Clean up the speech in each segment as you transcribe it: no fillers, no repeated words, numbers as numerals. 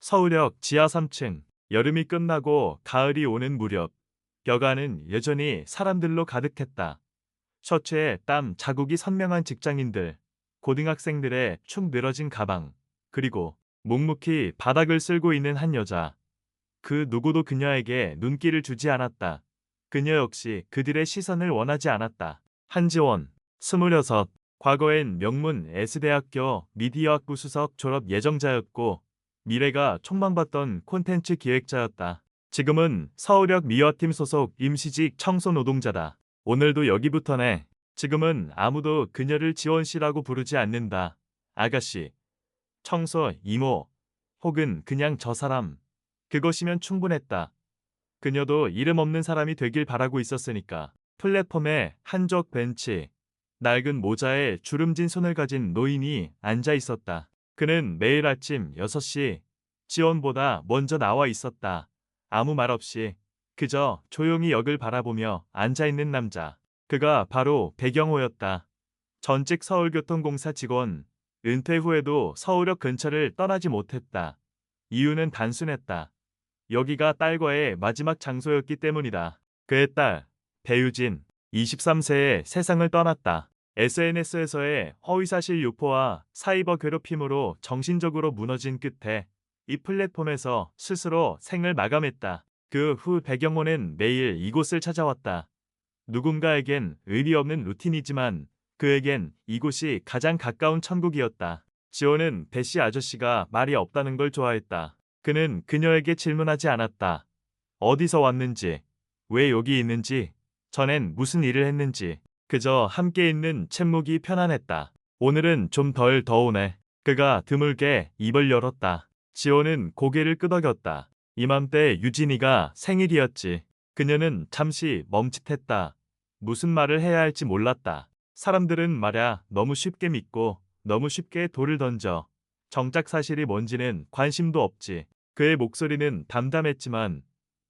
서울역 지하 3층. 여름이 끝나고 가을이 오는 무렵 여가는 여전히 사람들로 가득했다. 셔츠에 땀 자국이 선명한 직장인들, 고등학생들의 축 늘어진 가방, 그리고 묵묵히 바닥을 쓸고 있는 한 여자. 그 누구도 그녀에게 눈길을 주지 않았다. 그녀 역시 그들의 시선을 원하지 않았다. 한지원, 26. 과거엔 명문 S대학교 미디어학부 수석 졸업 예정자였고 미래가 촉망받던 콘텐츠 기획자였다. 지금은 서울역 미화팀 소속 임시직 청소 노동자다. 오늘도 여기부터네. 지금은 아무도 그녀를 지원씨라고 부르지 않는다. 아가씨, 청소 이모, 혹은 그냥 저 사람. 그것이면 충분했다. 그녀도 이름 없는 사람이 되길 바라고 있었으니까. 플랫폼에 한쪽 벤치, 낡은 모자에 주름진 손을 가진 노인이 앉아 있었다. 그는 매일 아침 6시 지원보다 먼저 나와 있었다. 아무 말 없이 그저 조용히 역을 바라보며 앉아 있는 남자. 그가 바로 배경호였다. 전직 서울교통공사 직원. 은퇴 후에도 서울역 근처를 떠나지 못했다. 이유는 단순했다. 여기가 딸과의 마지막 장소였기 때문이다. 그의 딸, 배유진, 23세에 세상을 떠났다. SNS에서의 허위사실 유포와 사이버 괴롭힘으로 정신적으로 무너진 끝에 이 플랫폼에서 스스로 생을 마감했다. 그 후 배경호는 매일 이곳을 찾아왔다. 누군가에겐 의리 없는 루틴이지만 그에겐 이곳이 가장 가까운 천국이었다. 지호는 배씨 아저씨가 말이 없다는 걸 좋아했다. 그는 그녀에게 질문하지 않았다. 어디서 왔는지, 왜 여기 있는지, 전엔 무슨 일을 했는지. 그저 함께 있는 침묵이 편안했다. 오늘은 좀 덜 더우네. 그가 드물게 입을 열었다. 지호는 고개를 끄덕였다. 이맘때 유진이가 생일이었지. 그녀는 잠시 멈칫했다. 무슨 말을 해야 할지 몰랐다. 사람들은 말야 너무 쉽게 믿고 너무 쉽게 돌을 던져. 정작 사실이 뭔지는 관심도 없지. 그의 목소리는 담담했지만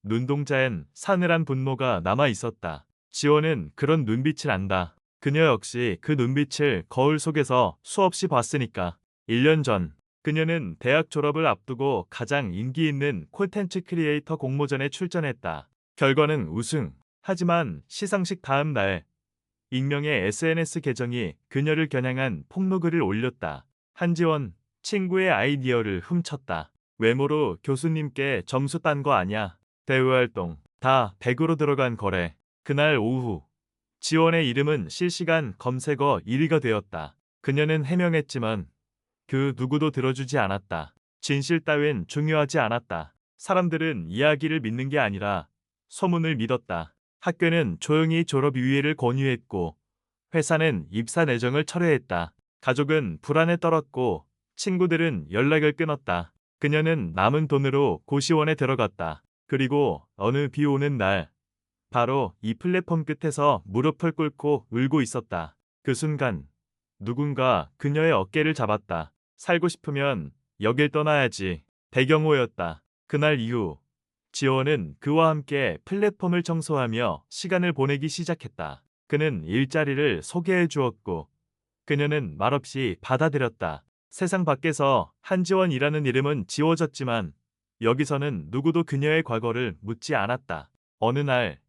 눈동자엔 사늘한 분노가 남아 있었다. 지호는 그런 눈빛을 안다. 그녀 역시 그 눈빛을 거울 속에서 수없이 봤으니까. 1년 전 그녀는 대학 졸업을 앞두고 가장 인기 있는 콘텐츠 크리에이터 공모전에 출전했다. 결과는 우승. 하지만 시상식 다음 날 익명의 SNS 계정이 그녀를 겨냥한 폭로글을 올렸다. 한지원, 친구의 아이디어를 훔쳤다. 외모로 교수님께 점수 딴 거 아냐. 대외활동 다 100으로 들어간 거래. 그날 오후 지원의 이름은 실시간 검색어 1위가 되었다. 그녀는 해명했지만 그 누구도 들어주지 않았다. 진실 따윈 중요하지 않았다. 사람들은 이야기를 믿는 게 아니라 소문을 믿었다. 학교는 조용히 졸업유예를 권유했고 회사는 입사 내정을 철회했다. 가족은 불안에 떨었고 친구들은 연락을 끊었다. 그녀는 남은 돈으로 고시원에 들어갔다. 그리고 어느 비 오는 날 바로 이 플랫폼 끝에서 무릎을 꿇고 울고 있었다. 그 순간 누군가 그녀의 어깨를 잡았다. 살고 싶으면 여길 떠나야지. 배경호였다. 그날 이후 지호는 그와 함께 플랫폼을 청소하며 시간을 보내기 시작했다. 그는 일자리를 소개해 주었고 그녀는 말없이 받아들였다. 세상 밖에서 한지원이라는 이름은 지워졌지만 여기서는 누구도 그녀의 과거를 묻지 않았다. 어느 날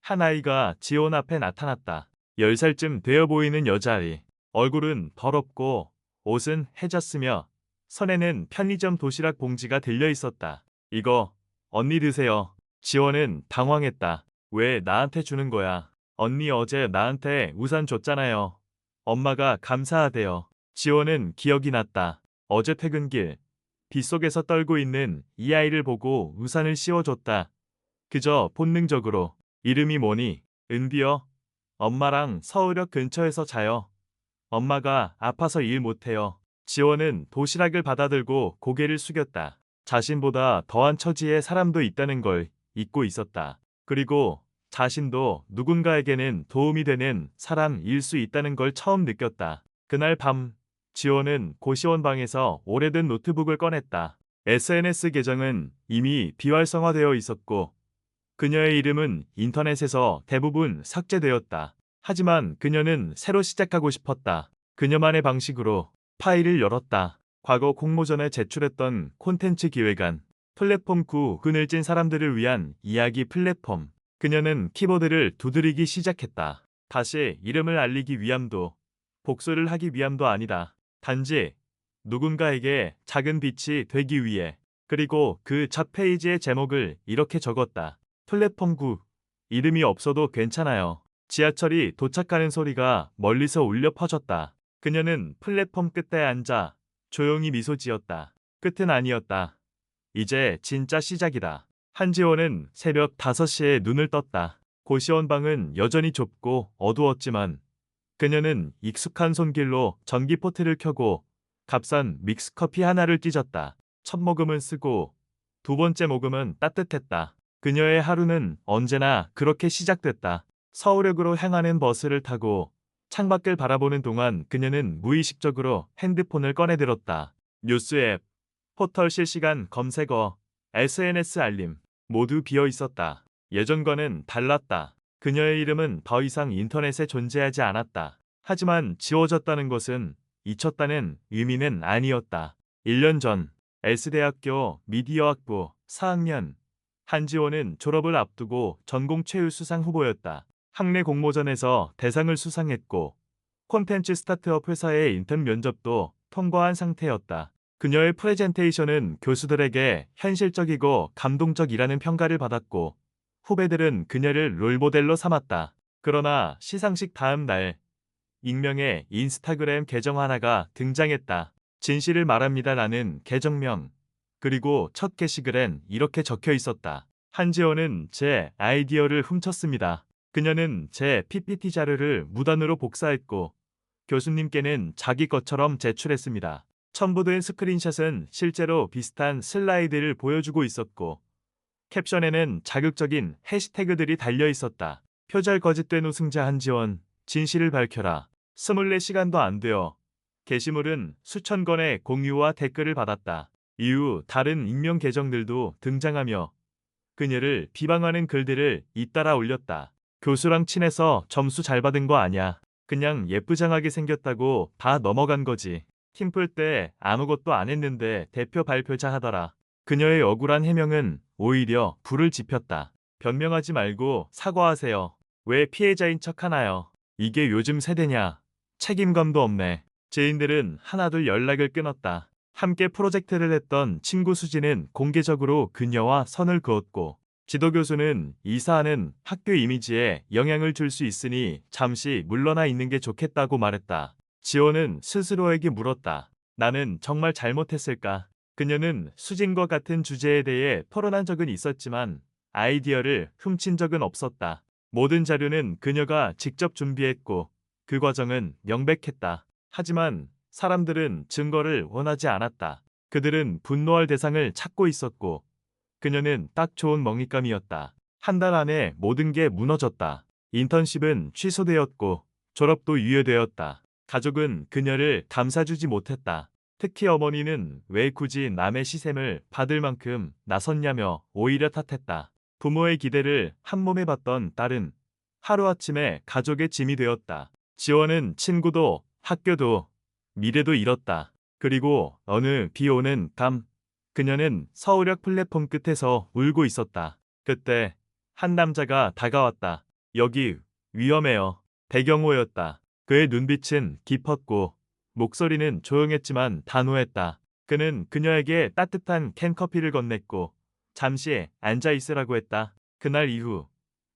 한 아이가 지원 앞에 나타났다. 10살쯤 되어 보이는 여자아이. 얼굴은 더럽고 옷은 해졌으며 손에는 편의점 도시락 봉지가 들려 있었다. 이거 언니 드세요. 지원은 당황했다. 왜 나한테 주는 거야? 언니 어제 나한테 우산 줬잖아요. 엄마가 감사하대요. 지원은 기억이 났다. 어제 퇴근길 빗속에서 떨고 있는 이 아이를 보고 우산을 씌워줬다. 그저 본능적으로. 이름이 뭐니? 은비요. 엄마랑 서울역 근처에서 자요. 엄마가 아파서 일 못해요. 지원은 도시락을 받아들고 고개를 숙였다. 자신보다 더한 처지의 사람도 있다는 걸 잊고 있었다. 그리고 자신도 누군가에게는 도움이 되는 사람일 수 있다는 걸 처음 느꼈다. 그날 밤 지원은 고시원 방에서 오래된 노트북을 꺼냈다. SNS 계정은 이미 비활성화되어 있었고 그녀의 이름은 인터넷에서 대부분 삭제되었다. 하지만 그녀는 새로 시작하고 싶었다. 그녀만의 방식으로 파일을 열었다. 과거 공모전에 제출했던 콘텐츠 기획안, 플랫폼 9 그늘진 사람들을 위한 이야기 플랫폼. 그녀는 키보드를 두드리기 시작했다. 다시 이름을 알리기 위함도, 복수를 하기 위함도 아니다. 단지 누군가에게 작은 빛이 되기 위해. 그리고 그 첫 페이지의 제목을 이렇게 적었다. 플랫폼 9. 이름이 없어도 괜찮아요. 지하철이 도착하는 소리가 멀리서 울려 퍼졌다. 그녀는 플랫폼 끝에 앉아 조용히 미소 지었다. 끝은 아니었다. 이제 진짜 시작이다. 한지원은 새벽 5시에 눈을 떴다. 고시원 방은 여전히 좁고 어두웠지만 그녀는 익숙한 손길로 전기포트를 켜고 값싼 믹스커피 하나를 찢었다. 첫 모금은 쓰고 두 번째 모금은 따뜻했다. 그녀의 하루는 언제나 그렇게 시작됐다. 서울역으로 향하는 버스를 타고 창밖을 바라보는 동안 그녀는 무의식적으로 핸드폰을 꺼내들었다. 뉴스 앱, 포털 실시간 검색어, SNS 알림 모두 비어 있었다. 예전과는 달랐다. 그녀의 이름은 더 이상 인터넷에 존재하지 않았다. 하지만 지워졌다는 것은 잊혔다는 의미는 아니었다. 1년 전 S대학교 미디어학부 4학년 한지원은 졸업을 앞두고 전공 최우수상 후보였다. 학내 공모전에서 대상을 수상했고 콘텐츠 스타트업 회사의 인턴 면접도 통과한 상태였다. 그녀의 프레젠테이션은 교수들에게 현실적이고 감동적이라는 평가를 받았고 후배들은 그녀를 롤모델로 삼았다. 그러나 시상식 다음 날 익명의 인스타그램 계정 하나가 등장했다. 진실을 말합니다라는 계정명. 그리고 첫 게시글엔 이렇게 적혀 있었다. 한지원은 제 아이디어를 훔쳤습니다. 그녀는 제 PPT 자료를 무단으로 복사했고 교수님께는 자기 것처럼 제출했습니다. 첨부된 스크린샷은 실제로 비슷한 슬라이드를 보여주고 있었고 캡션에는 자극적인 해시태그들이 달려 있었다. 표절 거짓된 우승자 한지원, 진실을 밝혀라. 24시간도 안 되어 게시물은 수천 건의 공유와 댓글을 받았다. 이후 다른 익명 계정들도 등장하며 그녀를 비방하는 글들을 잇따라 올렸다. 교수랑 친해서 점수 잘 받은 거 아냐. 그냥 예쁘장하게 생겼다고 다 넘어간 거지. 팀플 때 아무것도 안 했는데 대표 발표자 하더라. 그녀의 억울한 해명은 오히려 불을 지폈다. 변명하지 말고 사과하세요. 왜 피해자인 척 하나요? 이게 요즘 세대냐. 책임감도 없네. 지인들은 하나둘 연락을 끊었다. 함께 프로젝트를 했던 친구 수지는 공개적으로 그녀와 선을 그었고 지도교수는 이 사안은 학교 이미지에 영향을 줄 수 있으니 잠시 물러나 있는 게 좋겠다고 말했다. 지원은 스스로에게 물었다. 나는 정말 잘못했을까? 그녀는 수진과 같은 주제에 대해 토론한 적은 있었지만 아이디어를 훔친 적은 없었다. 모든 자료는 그녀가 직접 준비했고 그 과정은 명백했다. 하지만 사람들은 증거를 원하지 않았다. 그들은 분노할 대상을 찾고 있었고 그녀는 딱 좋은 먹잇감이었다. 한 달 안에 모든 게 무너졌다. 인턴십은 취소되었고 졸업도 유예되었다. 가족은 그녀를 감싸주지 못했다. 특히 어머니는 왜 굳이 남의 시샘을 받을 만큼 나섰냐며 오히려 탓했다. 부모의 기대를 한몸에 받던 딸은 하루아침에 가족의 짐이 되었다. 지원은 친구도 학교도 미래도 잃었다. 그리고 어느 비 오는 밤 그녀는 서울역 플랫폼 끝에서 울고 있었다. 그때 한 남자가 다가왔다. 여기 위험해요. 배경호였다. 그의 눈빛은 깊었고 목소리는 조용했지만 단호했다. 그는 그녀에게 따뜻한 캔커피를 건넸고 잠시 앉아 있으라고 했다. 그날 이후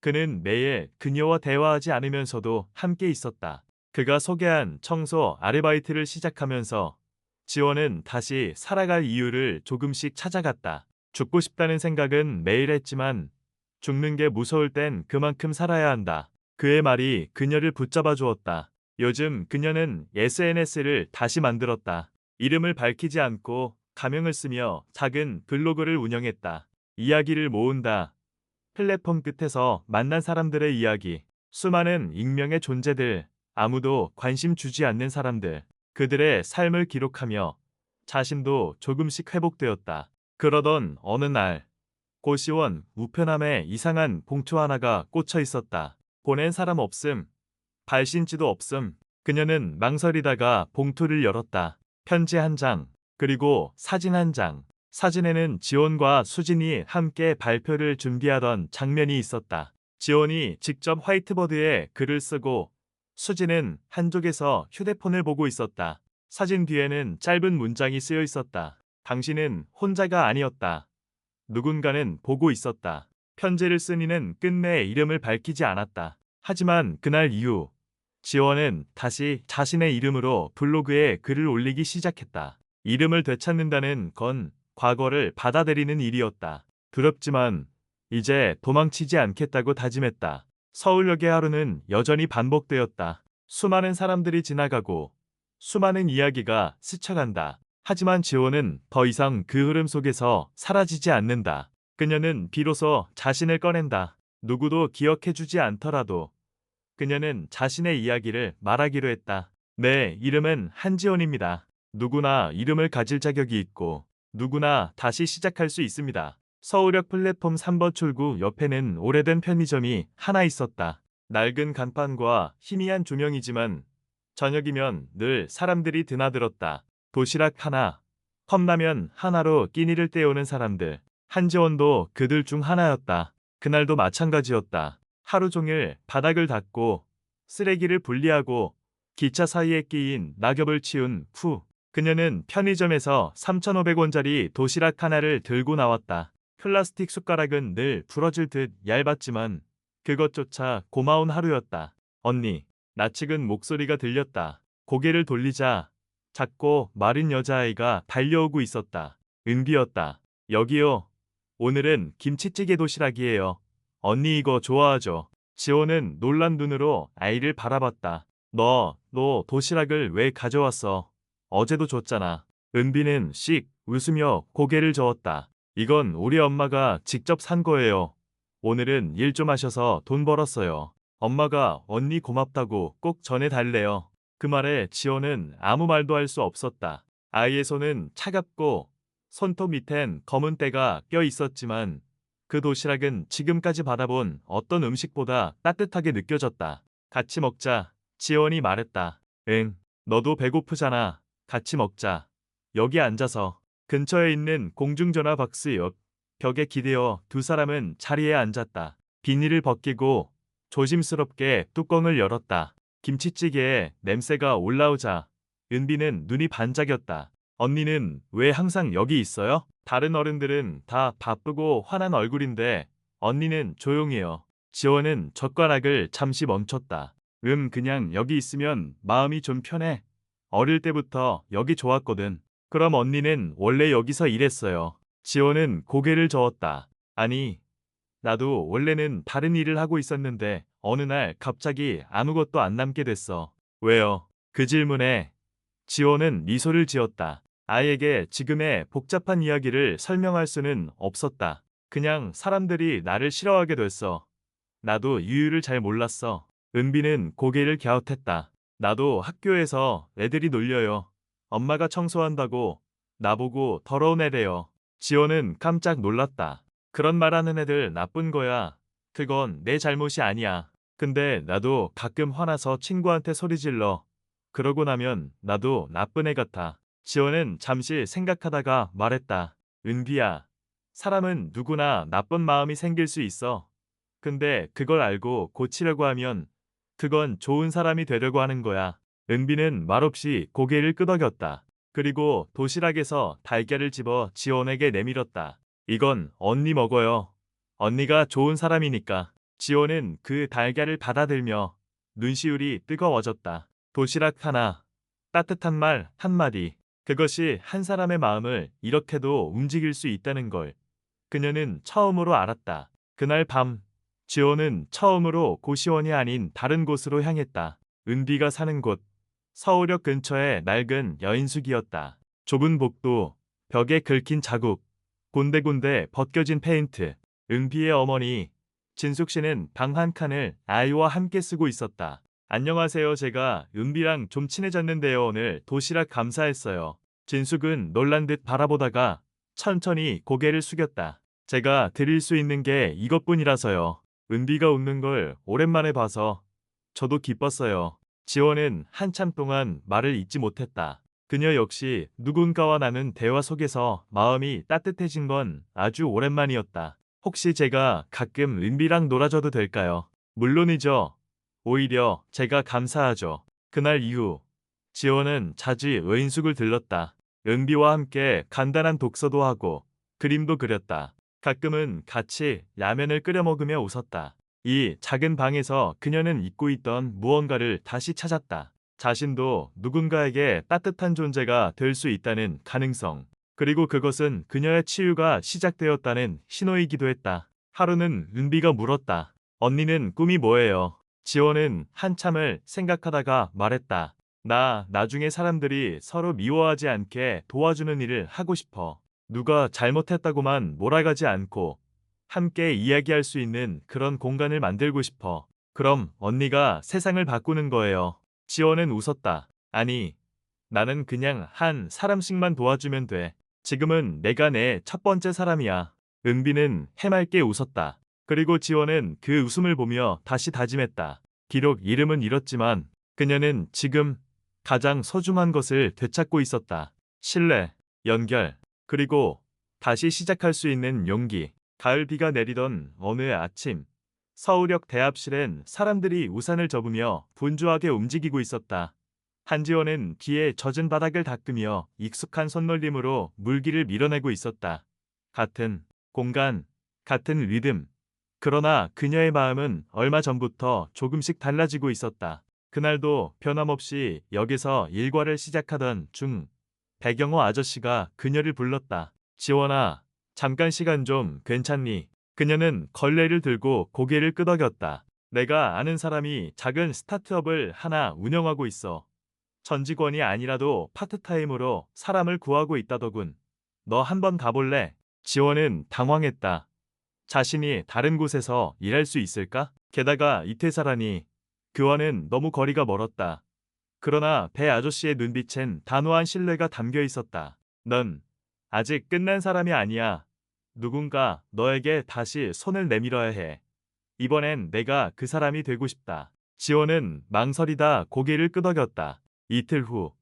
그는 매일 그녀와 대화하지 않으면서도 함께 있었다. 그가 소개한 청소 아르바이트를 시작하면서 지원은 다시 살아갈 이유를 조금씩 찾아갔다. 죽고 싶다는 생각은 매일 했지만 죽는 게 무서울 땐 그만큼 살아야 한다. 그의 말이 그녀를 붙잡아 주었다. 요즘 그녀는 SNS를 다시 만들었다. 이름을 밝히지 않고 가명을 쓰며 작은 블로그를 운영했다. 이야기를 모은다. 플랫폼 끝에서 만난 사람들의 이야기. 수많은 익명의 존재들, 아무도 관심 주지 않는 사람들. 그들의 삶을 기록하며 자신도 조금씩 회복되었다. 그러던 어느 날 고시원 우편함에 이상한 봉투 하나가 꽂혀 있었다. 보낸 사람 없음. 발신지도 없음. 그녀는 망설이다가 봉투를 열었다. 편지 한 장. 그리고 사진 한 장. 사진에는 지원과 수진이 함께 발표를 준비하던 장면이 있었다. 지원이 직접 화이트보드에 글을 쓰고 수진은 한쪽에서 휴대폰을 보고 있었다. 사진 뒤에는 짧은 문장이 쓰여 있었다. 당신은 혼자가 아니었다. 누군가는 보고 있었다. 편지를 쓴 이는 끝내 이름을 밝히지 않았다. 하지만 그날 이후 지원은 다시 자신의 이름으로 블로그에 글을 올리기 시작했다. 이름을 되찾는다는 건 과거를 받아들이는 일이었다. 두렵지만 이제 도망치지 않겠다고 다짐했다. 서울역의 하루는 여전히 반복되었다. 수많은 사람들이 지나가고 수많은 이야기가 스쳐간다. 하지만 지호는 더 이상 그 흐름 속에서 사라지지 않는다. 그녀는 비로소 자신을 꺼낸다. 누구도 기억해주지 않더라도 그녀는 자신의 이야기를 말하기로 했다. 내 이름은 한지원입니다. 누구나 이름을 가질 자격이 있고 누구나 다시 시작할 수 있습니다. 서울역 플랫폼 3번 출구 옆에는 오래된 편의점이 하나 있었다. 낡은 간판과 희미한 조명이지만 저녁이면 늘 사람들이 드나들었다. 도시락 하나, 컵라면 하나로 끼니를 때우는 사람들. 한지원도 그들 중 하나였다. 그날도 마찬가지였다. 하루 종일 바닥을 닦고 쓰레기를 분리하고 기차 사이에 끼인 낙엽을 치운 후 그녀는 편의점에서 3,500원짜리 도시락 하나를 들고 나왔다. 플라스틱 숟가락은 늘 부러질 듯 얇았지만 그것조차 고마운 하루였다. 언니, 낯익은 목소리가 들렸다. 고개를 돌리자 작고 마른 여자아이가 달려오고 있었다. 은비였다. 여기요. 오늘은 김치찌개 도시락이에요. 언니 이거 좋아하죠? 지호는 놀란 눈으로 아이를 바라봤다. 너 도시락을 왜 가져왔어? 어제도 줬잖아. 은비는 씩 웃으며 고개를 저었다. 이건 우리 엄마가 직접 산 거예요. 오늘은 일 좀 하셔서 돈 벌었어요. 엄마가 언니 고맙다고 꼭 전해달래요. 그 말에 지호는 아무 말도 할 수 없었다. 아이의 손은 차갑고 손톱 밑엔 검은 때가 껴 있었지만 그 도시락은 지금까지 받아본 어떤 음식보다 따뜻하게 느껴졌다. 같이 먹자. 지원이 말했다. 응, 너도 배고프잖아. 같이 먹자. 여기 앉아서. 근처에 있는 공중전화 박스 옆 벽에 기대어 두 사람은 자리에 앉았다. 비닐을 벗기고 조심스럽게 뚜껑을 열었다. 김치찌개에 냄새가 올라오자 은비는 눈이 반짝였다. 언니는 왜 항상 여기 있어요? 다른 어른들은 다 바쁘고 화난 얼굴인데 언니는 조용해요. 지원은 젓가락을 잠시 멈췄다. 그냥 여기 있으면 마음이 좀 편해. 어릴 때부터 여기 좋았거든. 그럼 언니는 원래 여기서 일했어요. 지원은 고개를 저었다. 아니, 나도 원래는 다른 일을 하고 있었는데 어느 날 갑자기 아무것도 안 남게 됐어. 왜요? 그 질문에 지원은 미소를 지었다. 아이에게 지금의 복잡한 이야기를 설명할 수는 없었다. 그냥 사람들이 나를 싫어하게 됐어. 나도 이유를 잘 몰랐어. 은비는 고개를 갸웃했다. 나도 학교에서 애들이 놀려요. 엄마가 청소한다고 나보고 더러운 애래요. 지원은 깜짝 놀랐다. 그런 말하는 애들 나쁜 거야. 그건 내 잘못이 아니야. 근데 나도 가끔 화나서 친구한테 소리질러. 그러고 나면 나도 나쁜 애 같아. 지원은 잠시 생각하다가 말했다. 은비야, 사람은 누구나 나쁜 마음이 생길 수 있어. 근데 그걸 알고 고치려고 하면 그건 좋은 사람이 되려고 하는 거야. 은비는 말없이 고개를 끄덕였다. 그리고 도시락에서 달걀을 집어 지원에게 내밀었다. 이건 언니 먹어요. 언니가 좋은 사람이니까. 지원은 그 달걀을 받아들며 눈시울이 뜨거워졌다. 도시락 하나, 따뜻한 말 한마디. 그것이 한 사람의 마음을 이렇게도 움직일 수 있다는 걸 그녀는 처음으로 알았다. 그날 밤 지호는 처음으로 고시원이 아닌 다른 곳으로 향했다. 은비가 사는 곳, 서울역 근처의 낡은 여인숙이었다. 좁은 복도, 벽에 긁힌 자국, 군데군데 벗겨진 페인트. 은비의 어머니 진숙 씨는 방 한 칸을 아이와 함께 쓰고 있었다. 안녕하세요. 제가 은비랑 좀 친해졌는데요. 오늘 도시락 감사했어요. 진숙은 놀란 듯 바라보다가 천천히 고개를 숙였다. 제가 드릴 수 있는 게 이것뿐이라서요. 은비가 웃는 걸 오랜만에 봐서 저도 기뻤어요. 지원은 한참 동안 말을 잇지 못했다. 그녀 역시 누군가와 나눈 대화 속에서 마음이 따뜻해진 건 아주 오랜만이었다. 혹시 제가 가끔 은비랑 놀아줘도 될까요? 물론이죠. 오히려 제가 감사하죠. 그날 이후 지원은 자주 의인숙을 들렀다. 은비와 함께 간단한 독서도 하고 그림도 그렸다. 가끔은 같이 라면을 끓여 먹으며 웃었다. 이 작은 방에서 그녀는 잊고 있던 무언가를 다시 찾았다. 자신도 누군가에게 따뜻한 존재가 될 수 있다는 가능성. 그리고 그것은 그녀의 치유가 시작되었다는 신호이기도 했다. 하루는 은비가 물었다. 언니는 꿈이 뭐예요? 지원은 한참을 생각하다가 말했다. 나 나중에 사람들이 서로 미워하지 않게 도와주는 일을 하고 싶어. 누가 잘못했다고만 몰아가지 않고 함께 이야기할 수 있는 그런 공간을 만들고 싶어. 그럼 언니가 세상을 바꾸는 거예요. 지원은 웃었다. 아니, 나는 그냥 한 사람씩만 도와주면 돼. 지금은 내가 내 첫 번째 사람이야. 은비는 해맑게 웃었다. 그리고 지원은 그 웃음을 보며 다시 다짐했다. 비록 이름은 잃었지만 그녀는 지금 가장 소중한 것을 되찾고 있었다. 신뢰, 연결, 그리고 다시 시작할 수 있는 용기. 가을 비가 내리던 어느 아침, 서울역 대합실엔 사람들이 우산을 접으며 분주하게 움직이고 있었다. 한지원은 뒤에 젖은 바닥을 닦으며 익숙한 손놀림으로 물기를 밀어내고 있었다. 같은 공간, 같은 리듬. 그러나 그녀의 마음은 얼마 전부터 조금씩 달라지고 있었다. 그날도 변함없이 역에서 일과를 시작하던 중 배경호 아저씨가 그녀를 불렀다. 지원아, 잠깐 시간 좀 괜찮니? 그녀는 걸레를 들고 고개를 끄덕였다. 내가 아는 사람이 작은 스타트업을 하나 운영하고 있어. 전 직원이 아니라도 파트타임으로 사람을 구하고 있다더군. 너 한번 가볼래? 지원은 당황했다. 자신이 다른 곳에서 일할 수 있을까? 게다가 이태사라니. 그와는 너무 거리가 멀었다. 그러나 배 아저씨의 눈빛엔 단호한 신뢰가 담겨 있었다. 넌 아직 끝난 사람이 아니야. 누군가 너에게 다시 손을 내밀어야 해. 이번엔 내가 그 사람이 되고 싶다. 지원은 망설이다 고개를 끄덕였다. 이틀 후,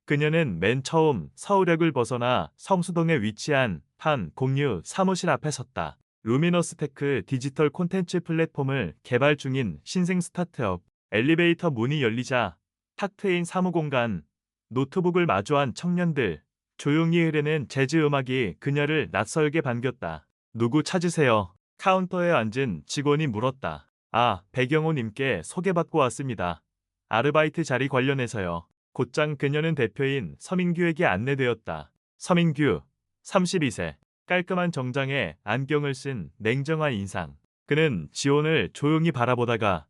그녀는 맨 처음 서울역을 벗어나 성수동에 위치한 한 공유 사무실 앞에 섰다. 루미너스테크 디지털 콘텐츠 플랫폼을 개발 중인 신생 스타트업. 엘리베이터 문이 열리자 탁 트인 사무공간, 노트북을 마주한 청년들, 조용히 흐르는 재즈 음악이 그녀를 낯설게 반겼다. 누구 찾으세요? 카운터에 앉은 직원이 물었다. 아, 배경호님께 소개받고 왔습니다. 아르바이트 자리 관련해서요. 곧장 그녀는 대표인 서민규에게 안내되었다. 서민규, 32세. 깔끔한 정장에 안경을 쓴 냉정한 인상. 그는 지원을 조용히 바라보다가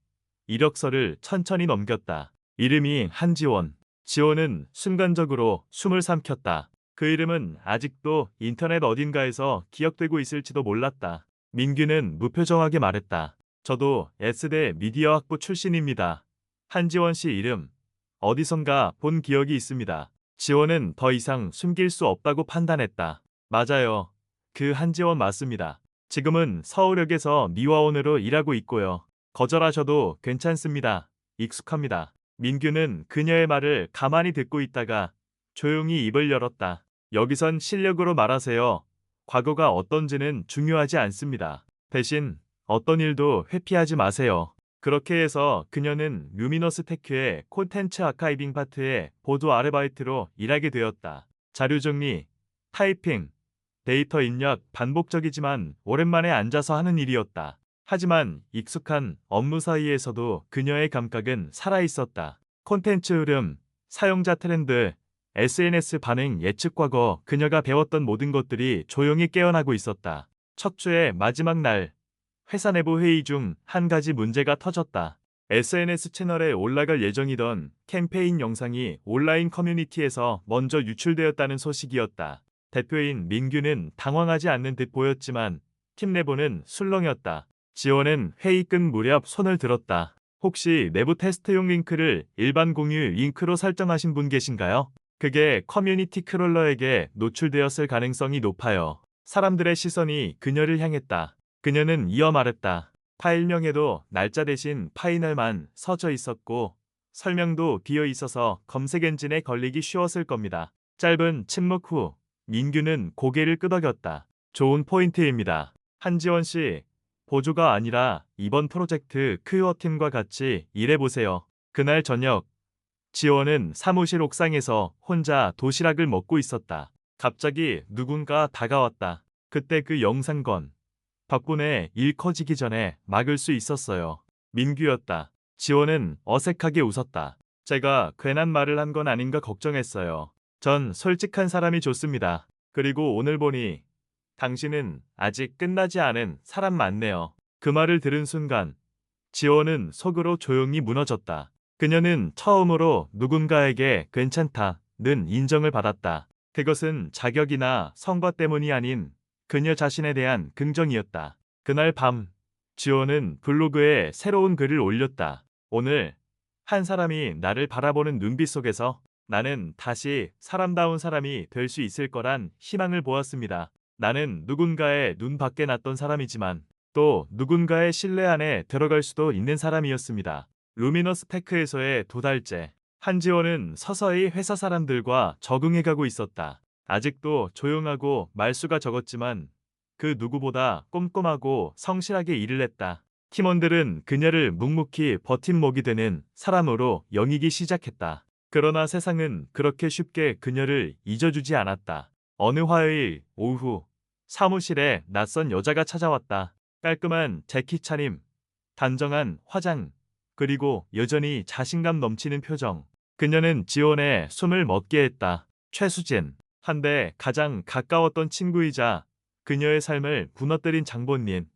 이력서를 천천히 넘겼다. 이름이 한지원. 지원은 순간적으로 숨을 삼켰다. 그 이름은 아직도 인터넷 어딘가에서 기억되고 있을지도 몰랐다. 민규는 무표정하게 말했다. 저도 S대 미디어학부 출신입니다. 한지원 씨 이름 어디선가 본 기억이 있습니다. 지원은 더 이상 숨길 수 없다고 판단했다. 맞아요. 그 한지원 맞습니다. 지금은 서울역에서 미화원으로 일하고 있고요. 거절하셔도 괜찮습니다. 익숙합니다. 민규는 그녀의 말을 가만히 듣고 있다가 조용히 입을 열었다. 여기선 실력으로 말하세요. 과거가 어떤지는 중요하지 않습니다. 대신 어떤 일도 회피하지 마세요. 그렇게 해서 그녀는 루미너스 테크의 콘텐츠 아카이빙 파트에 보도 아르바이트로 일하게 되었다. 자료 정리, 타이핑, 데이터 입력 반복적이지만 오랜만에 앉아서 하는 일이었다. 하지만 익숙한 업무 사이에서도 그녀의 감각은 살아있었다. 콘텐츠 흐름, 사용자 트렌드, SNS 반응 예측 과거 그녀가 배웠던 모든 것들이 조용히 깨어나고 있었다. 첫 주의 마지막 날, 회사 내부 회의 중 한 가지 문제가 터졌다. SNS 채널에 올라갈 예정이던 캠페인 영상이 온라인 커뮤니티에서 먼저 유출되었다는 소식이었다. 대표인 민규는 당황하지 않는 듯 보였지만 팀 내부는 술렁였다. 지원은 회의 끝 무렵 손을 들었다. 혹시 내부 테스트용 링크를 일반 공유 링크로 설정하신 분 계신가요? 그게 커뮤니티 크롤러에게 노출되었을 가능성이 높아요. 사람들의 시선이 그녀를 향했다. 그녀는 이어 말했다. 파일명에도 날짜 대신 파이널만 써져 있었고 설명도 비어 있어서 검색 엔진에 걸리기 쉬웠을 겁니다. 짧은 침묵 후 민규는 고개를 끄덕였다. 좋은 포인트입니다. 한지원 씨, 보조가 아니라 이번 프로젝트 크유어팀과 같이 일해보세요. 그날 저녁, 지원은 사무실 옥상에서 혼자 도시락을 먹고 있었다. 갑자기 누군가 다가왔다. 그때 그 영상건. 덕분에 일 커지기 전에 막을 수 있었어요. 민규였다. 지원은 어색하게 웃었다. 제가 괜한 말을 한 건 아닌가 걱정했어요. 전 솔직한 사람이 좋습니다. 그리고 오늘 보니 당신은 아직 끝나지 않은 사람 맞네요. 그 말을 들은 순간 지원은 속으로 조용히 무너졌다. 그녀는 처음으로 누군가에게 괜찮다는 인정을 받았다. 그것은 자격이나 성과 때문이 아닌 그녀 자신에 대한 긍정이었다. 그날 밤 지원은 블로그에 새로운 글을 올렸다. 오늘 한 사람이 나를 바라보는 눈빛 속에서 나는 다시 사람다운 사람이 될 수 있을 거란 희망을 보았습니다. 나는 누군가의 눈 밖에 났던 사람이지만 또 누군가의 신뢰 안에 들어갈 수도 있는 사람이었습니다. 루미너스 테크에서의 두 달째, 한지원은 서서히 회사 사람들과 적응해가고 있었다. 아직도 조용하고 말수가 적었지만 그 누구보다 꼼꼼하고 성실하게 일을 했다. 팀원들은 그녀를 묵묵히 버팀목이 되는 사람으로 여기기 시작했다. 그러나 세상은 그렇게 쉽게 그녀를 잊어주지 않았다. 어느 화요일 오후 사무실에 낯선 여자가 찾아왔다. 깔끔한 재킷 차림, 단정한 화장, 그리고 여전히 자신감 넘치는 표정. 그녀는 지원의 숨을 멎게 했다. 최수진, 한데 가장 가까웠던 친구이자 그녀의 삶을 무너뜨린 장본인.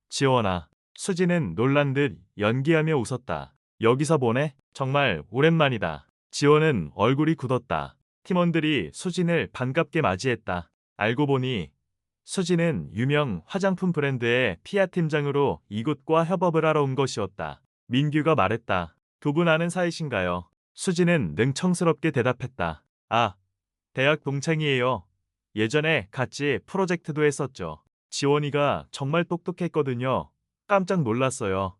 지원아. 수진은 놀란 듯 연기하며 웃었다. 여기서 보네? 정말 오랜만이다. 지원은 얼굴이 굳었다. 팀원들이 수진을 반갑게 맞이했다. 알고 보니 수진은 유명 화장품 브랜드의 피아 팀장으로 이곳과 협업을 하러 온 것이었다. 민규가 말했다. 두 분 아는 사이신가요? 수진은 능청스럽게 대답했다. 아, 대학 동창이에요. 예전에 같이 프로젝트도 했었죠. 지원이가 정말 똑똑했거든요. 깜짝 놀랐어요.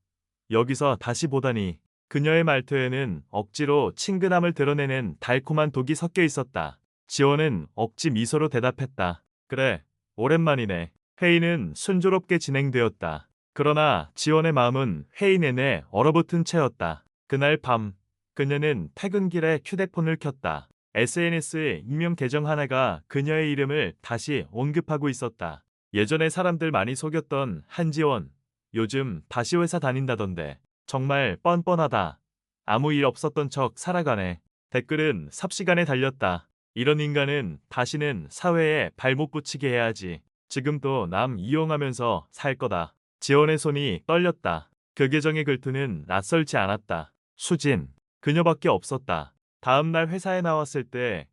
여기서 다시 보다니 그녀의 말투에는 억지로 친근함을 드러내는 달콤한 독이 섞여 있었다. 지원은 억지 미소로 대답했다. 그래, 오랜만이네. 회의는 순조롭게 진행되었다. 그러나 지원의 마음은 회의 내내 얼어붙은 채였다. 그날 밤 그녀는 퇴근길에 휴대폰을 켰다. SNS에 익명 계정 하나가 그녀의 이름을 다시 언급하고 있었다. 예전에 사람들 많이 속였던 한지원. 요즘 다시 회사 다닌다던데. 정말 뻔뻔하다. 아무 일 없었던 척 살아가네. 댓글은 삽시간에 달렸다. 이런 인간은 다시는 사회에 발못 붙이게 해야지. 지금도 남 이용하면서 살 거다. 지원의 손이 떨렸다. 그 계정의 글투는 낯설지 않았다. 수진. 그녀밖에 없었다. 다음 날 회사에 나왔을 때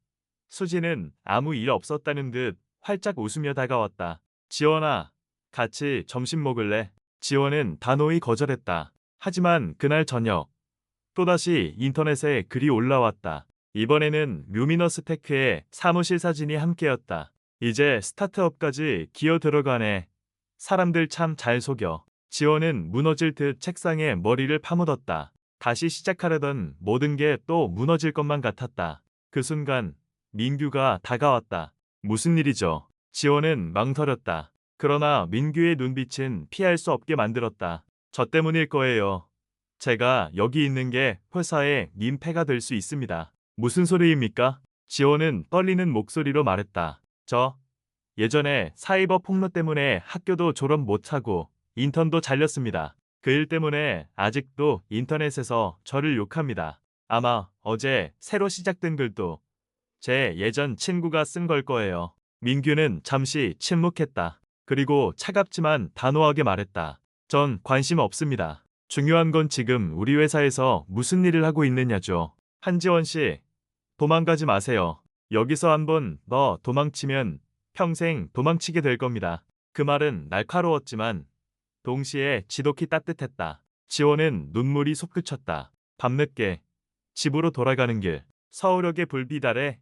수진은 아무 일 없었다는 듯 활짝 웃으며 다가왔다. 지원아, 같이 점심 먹을래? 지원은 단호히 거절했다. 하지만 그날 저녁 또다시 인터넷에 글이 올라왔다. 이번에는 루미너스 테크의 사무실 사진이 함께였다. 이제 스타트업까지 기어 들어가네. 사람들 참 잘 속여. 지원은 무너질 듯 책상에 머리를 파묻었다. 다시 시작하려던 모든 게 또 무너질 것만 같았다. 그 순간 민규가 다가왔다. 무슨 일이죠? 지원은 망설였다. 그러나 민규의 눈빛은 피할 수 없게 만들었다. 저 때문일 거예요. 제가 여기 있는 게 회사의 민폐가 될 수 있습니다. 무슨 소리입니까? 지원은 떨리는 목소리로 말했다. 저 예전에 사이버 폭로 때문에 학교도 졸업 못하고 인턴도 잘렸습니다. 그 일 때문에 아직도 인터넷에서 저를 욕합니다. 아마 어제 새로 시작된 글도 제 예전 친구가 쓴 걸 거예요. 민규는 잠시 침묵했다. 그리고 차갑지만 단호하게 말했다. 전 관심 없습니다. 중요한 건 지금 우리 회사에서 무슨 일을 하고 있느냐죠. 한지원 씨, 도망가지 마세요. 여기서 한번 더 도망치면 평생 도망치게 될 겁니다. 그 말은 날카로웠지만 동시에 지독히 따뜻했다. 지원은 눈물이 솟구쳤다. 밤늦게 집으로 돌아가는 길, 서울역의 불빛 아래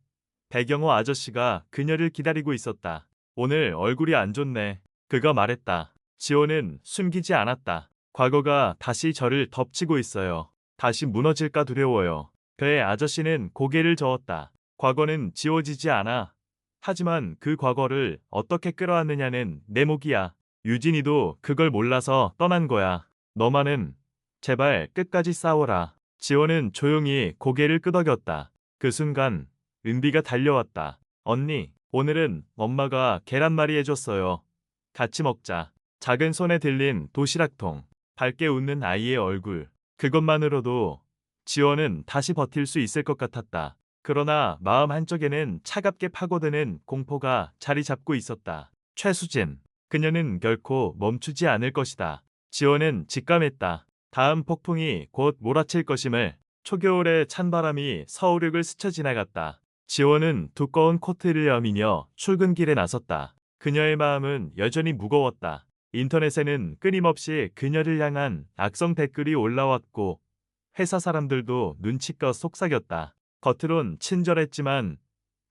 배경호 아저씨가 그녀를 기다리고 있었다. 오늘 얼굴이 안 좋네. 그가 말했다. 지원은 숨기지 않았다. 과거가 다시 저를 덮치고 있어요. 다시 무너질까 두려워요. 그의 아저씨는 고개를 저었다. 과거는 지워지지 않아. 하지만 그 과거를 어떻게 끌어안느냐는 내 몫이야. 유진이도 그걸 몰라서 떠난 거야. 너만은 제발 끝까지 싸워라. 지원은 조용히 고개를 끄덕였다. 그 순간 은비가 달려왔다. 언니, 오늘은 엄마가 계란말이 해줬어요. 같이 먹자. 작은 손에 들린 도시락통, 밝게 웃는 아이의 얼굴. 그것만으로도 지원은 다시 버틸 수 있을 것 같았다. 그러나 마음 한쪽에는 차갑게 파고드는 공포가 자리 잡고 있었다. 최수진, 그녀는 결코 멈추지 않을 것이다. 지원은 직감했다. 다음 폭풍이 곧 몰아칠 것임을. 초겨울의 찬바람이 서울역을 스쳐 지나갔다. 지원은 두꺼운 코트를 여미며 출근길에 나섰다. 그녀의 마음은 여전히 무거웠다. 인터넷에는 끊임없이 그녀를 향한 악성 댓글이 올라왔고 회사 사람들도 눈치껏 속삭였다. 겉으론 친절했지만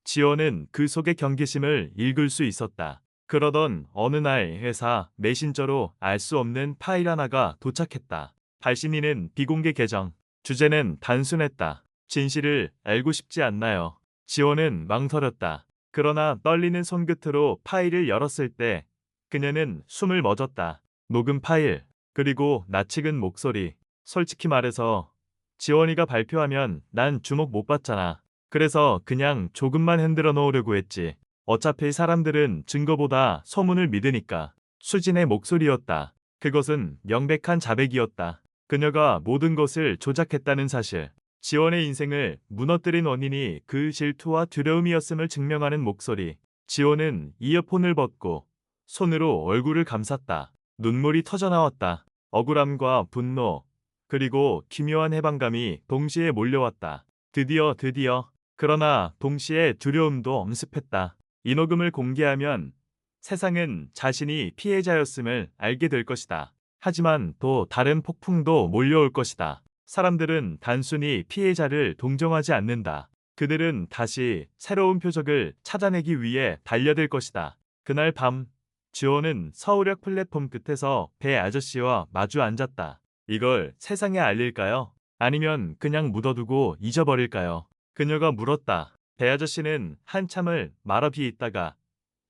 지원은 그 속의 경계심을 읽을 수 있었다. 그러던 어느 날 회사 메신저로 알 수 없는 파일 하나가 도착했다. 발신인은 비공개 계정. 주제는 단순했다. 진실을 알고 싶지 않나요? 지원은 망설였다. 그러나 떨리는 손끝으로 파일을 열었을 때 그녀는 숨을 멎었다. 녹음 파일, 그리고 낯익은 목소리. 솔직히 말해서 지원이가 발표하면 난 주목 못 받잖아. 그래서 그냥 조금만 흔들어 놓으려고 했지. 어차피 사람들은 증거보다 소문을 믿으니까. 수진의 목소리였다. 그것은 명백한 자백이었다. 그녀가 모든 것을 조작했다는 사실. 지원의 인생을 무너뜨린 원인이 그 질투와 두려움이었음을 증명하는 목소리. 지원은 이어폰을 벗고 손으로 얼굴을 감쌌다. 눈물이 터져나왔다. 억울함과 분노, 그리고 기묘한 해방감이 동시에 몰려왔다. 드디어. 그러나 동시에 두려움도 엄습했다. 이 녹음을 공개하면 세상은 자신이 피해자였음을 알게 될 것이다. 하지만 또 다른 폭풍도 몰려올 것이다. 사람들은 단순히 피해자를 동정하지 않는다. 그들은 다시 새로운 표적을 찾아내기 위해 달려들 것이다. 그날 밤, 지호는 서울역 플랫폼 끝에서 배 아저씨와 마주 앉았다. 이걸 세상에 알릴까요? 아니면 그냥 묻어두고 잊어버릴까요? 그녀가 물었다. 배 아저씨는 한참을 말아 비있다가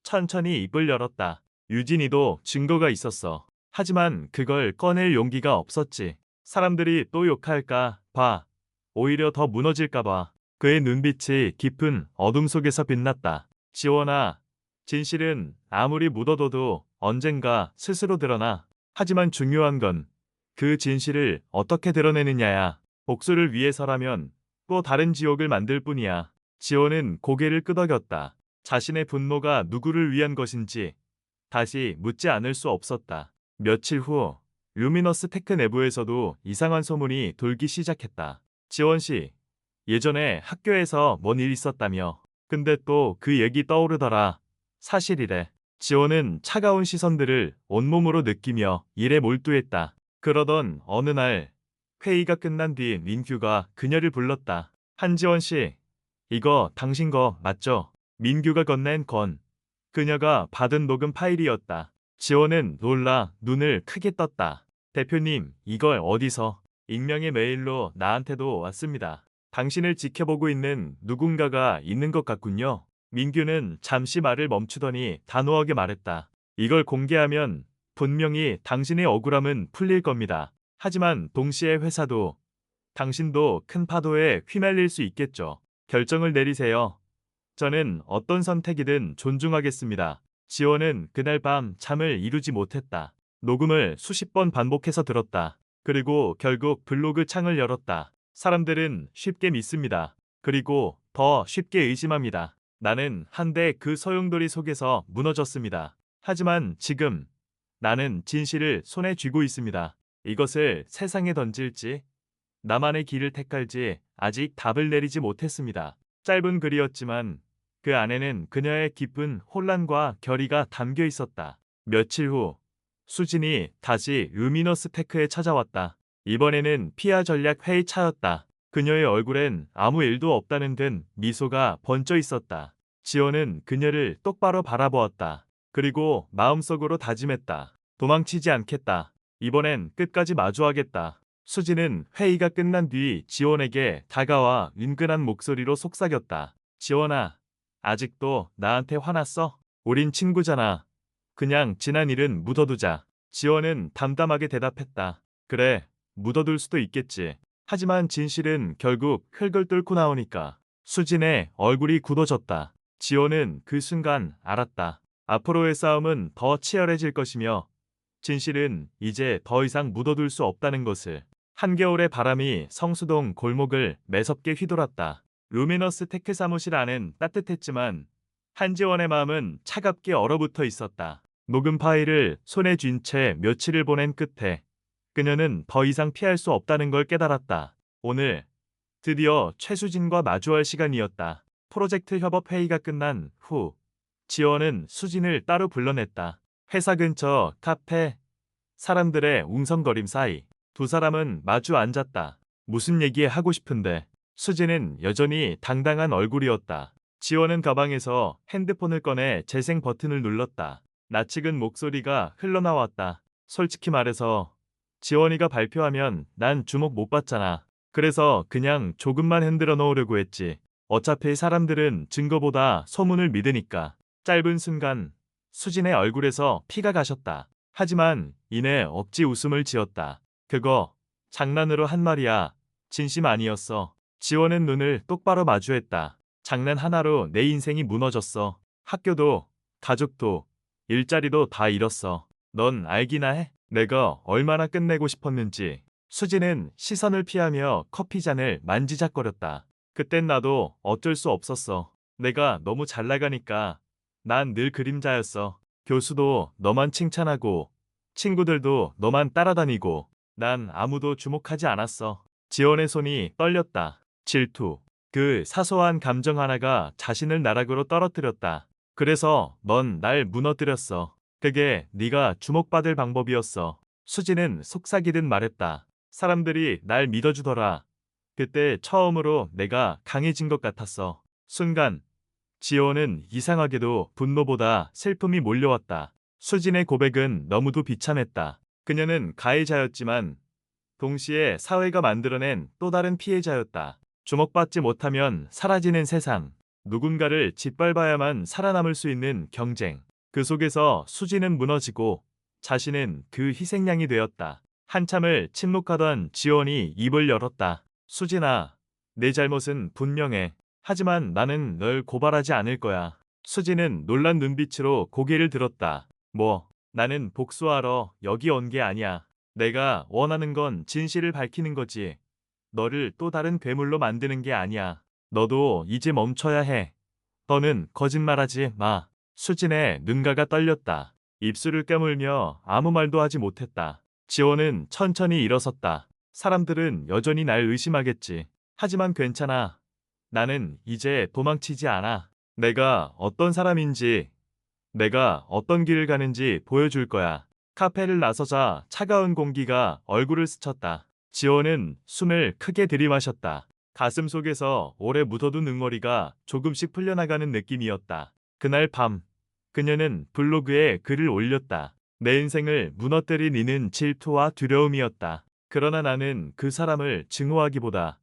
천천히 입을 열었다. 유진이도 증거가 있었어. 하지만 그걸 꺼낼 용기가 없었지. 사람들이 또 욕할까 봐. 오히려 더 무너질까 봐. 그의 눈빛이 깊은 어둠 속에서 빛났다. 지원아, 진실은 아무리 묻어둬도 언젠가 스스로 드러나. 하지만 중요한 건 그 진실을 어떻게 드러내느냐야. 복수를 위해서라면 또 다른 지옥을 만들 뿐이야. 지원은 고개를 끄덕였다. 자신의 분노가 누구를 위한 것인지 다시 묻지 않을 수 없었다. 며칠 후 루미너스 테크 내부에서도 이상한 소문이 돌기 시작했다. 지원 씨, 예전에 학교에서 뭔 일 있었다며. 근데 또 그 얘기 떠오르더라. 사실이래. 지원은 차가운 시선들을 온몸으로 느끼며 일에 몰두했다. 그러던 어느 날 회의가 끝난 뒤 민규가 그녀를 불렀다. 한지원 씨, 이거 당신 거 맞죠? 민규가 건넨 건 그녀가 받은 녹음 파일이었다. 지원은 놀라 눈을 크게 떴다. 대표님, 이걸 어디서? 익명의 메일로 나한테도 왔습니다. 당신을 지켜보고 있는 누군가가 있는 것 같군요. 민규는 잠시 말을 멈추더니 단호하게 말했다. 이걸 공개하면 분명히 당신의 억울함은 풀릴 겁니다. 하지만 동시에 회사도, 당신도 큰 파도에 휘말릴 수 있겠죠. 결정을 내리세요. 저는 어떤 선택이든 존중하겠습니다. 지원은 그날 밤 잠을 이루지 못했다. 녹음을 수십 번 반복해서 들었다. 그리고 결국 블로그 창을 열었다. 사람들은 쉽게 믿습니다. 그리고 더 쉽게 의심합니다. 나는 한때 그 소용돌이 속에서 무너졌습니다. 하지만 지금 나는 진실을 손에 쥐고 있습니다. 이것을 세상에 던질지 나만의 길을 택할지 아직 답을 내리지 못했습니다. 짧은 글이었지만 그 안에는 그녀의 깊은 혼란과 결의가 담겨 있었다. 며칠 후 수진이 다시 루미너스 테크에 찾아왔다. 이번에는 피아 전략 회의 차였다. 그녀의 얼굴엔 아무 일도 없다는 듯 미소가 번져 있었다. 지원은 그녀를 똑바로 바라보았다. 그리고 마음속으로 다짐했다. 도망치지 않겠다. 이번엔 끝까지 마주하겠다. 수진은 회의가 끝난 뒤 지원에게 다가와 은근한 목소리로 속삭였다. 지원아, 아직도 나한테 화났어? 우린 친구잖아. 그냥 지난 일은 묻어두자. 지원은 담담하게 대답했다. 그래, 묻어둘 수도 있겠지. 하지만 진실은 결국 흙을 뚫고 나오니까. 수진의 얼굴이 굳어졌다. 지원은 그 순간 알았다. 앞으로의 싸움은 더 치열해질 것이며 진실은 이제 더 이상 묻어둘 수 없다는 것을. 한겨울의 바람이 성수동 골목을 매섭게 휘돌았다. 루미너스 테크 사무실 안은 따뜻했지만 한지원의 마음은 차갑게 얼어붙어 있었다. 녹음 파일을 손에 쥔 채 며칠을 보낸 끝에 그녀는 더 이상 피할 수 없다는 걸 깨달았다. 오늘 드디어 최수진과 마주할 시간이었다. 프로젝트 협업 회의가 끝난 후 지원은 수진을 따로 불러냈다. 회사 근처 카페, 사람들의 웅성거림 사이 두 사람은 마주 앉았다. 무슨 얘기 하고 싶은데. 수진은 여전히 당당한 얼굴이었다. 지원은 가방에서 핸드폰을 꺼내 재생 버튼을 눌렀다. 낯익은 목소리가 흘러나왔다. 솔직히 말해서 지원이가 발표하면 난 주목 못 받잖아. 그래서 그냥 조금만 흔들어 놓으려고 했지. 어차피 사람들은 증거보다 소문을 믿으니까. 짧은 순간 수진의 얼굴에서 피가 가셨다. 하지만 이내 억지 웃음을 지었다. 그거 장난으로 한 말이야. 진심 아니었어. 지원은 눈을 똑바로 마주했다. 장난 하나로 내 인생이 무너졌어. 학교도, 가족도, 일자리도 다 잃었어. 넌 알기나 해? 내가 얼마나 끝내고 싶었는지. 수지는 시선을 피하며 커피잔을 만지작거렸다. 그땐 나도 어쩔 수 없었어. 내가 너무 잘 나가니까 난 늘 그림자였어. 교수도 너만 칭찬하고 친구들도 너만 따라다니고 난 아무도 주목하지 않았어. 지원의 손이 떨렸다. 질투. 그 사소한 감정 하나가 자신을 나락으로 떨어뜨렸다. 그래서 넌 날 무너뜨렸어. 그게 네가 주목받을 방법이었어. 수지는 속삭이듯 말했다. 사람들이 날 믿어주더라. 그때 처음으로 내가 강해진 것 같았어. 순간 지호는 이상하게도 분노보다 슬픔이 몰려왔다. 수진의 고백은 너무도 비참했다. 그녀는 가해자였지만 동시에 사회가 만들어낸 또 다른 피해자였다. 주목받지 못하면 사라지는 세상. 누군가를 짓밟아야만 살아남을 수 있는 경쟁. 그 속에서 수진은 무너지고 자신은 그 희생양이 되었다. 한참을 침묵하던 지원이 입을 열었다. 수진아, 내 잘못은 분명해. 하지만 나는 널 고발하지 않을 거야. 수진은 놀란 눈빛으로 고개를 들었다. 뭐, 나는 복수하러 여기 온 게 아니야. 내가 원하는 건 진실을 밝히는 거지. 너를 또 다른 괴물로 만드는 게 아니야. 너도 이제 멈춰야 해. 너는 거짓말하지 마. 수진의 눈가가 떨렸다. 입술을 깨물며 아무 말도 하지 못했다. 지원은 천천히 일어섰다. 사람들은 여전히 날 의심하겠지. 하지만 괜찮아. 나는 이제 도망치지 않아. 내가 어떤 사람인지, 내가 어떤 길을 가는지 보여줄 거야. 카페를 나서자 차가운 공기가 얼굴을 스쳤다. 지호는 숨을 크게 들이마셨다. 가슴 속에서 오래 묻어둔 응어리가 조금씩 풀려나가는 느낌이었다. 그날 밤, 그녀는 블로그에 글을 올렸다. 내 인생을 무너뜨린 이는 질투와 두려움이었다. 그러나 나는 그 사람을 증오하기보다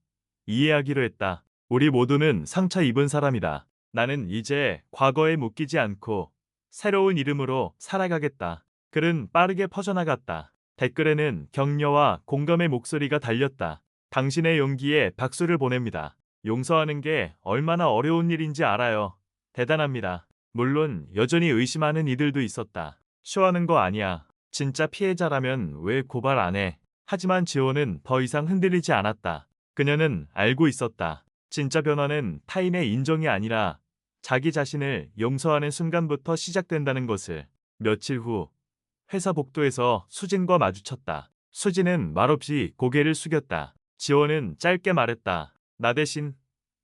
이해하기로 했다. 우리 모두는 상처 입은 사람이다. 나는 이제 과거에 묶이지 않고 새로운 이름으로 살아가겠다. 글은 빠르게 퍼져나갔다. 댓글에는 격려와 공감의 목소리가 달렸다. 당신의 용기에 박수를 보냅니다. 용서하는 게 얼마나 어려운 일인지 알아요. 대단합니다. 물론 여전히 의심하는 이들도 있었다. 쇼하는 거 아니야. 진짜 피해자라면 왜 고발 안 해? 하지만 지호는 더 이상 흔들리지 않았다. 그녀는 알고 있었다. 진짜 변화는 타인의 인정이 아니라 자기 자신을 용서하는 순간부터 시작된다는 것을. 며칠 후 회사 복도에서 수진과 마주쳤다. 수진은 말없이 고개를 숙였다. 지호는 짧게 말했다. 나 대신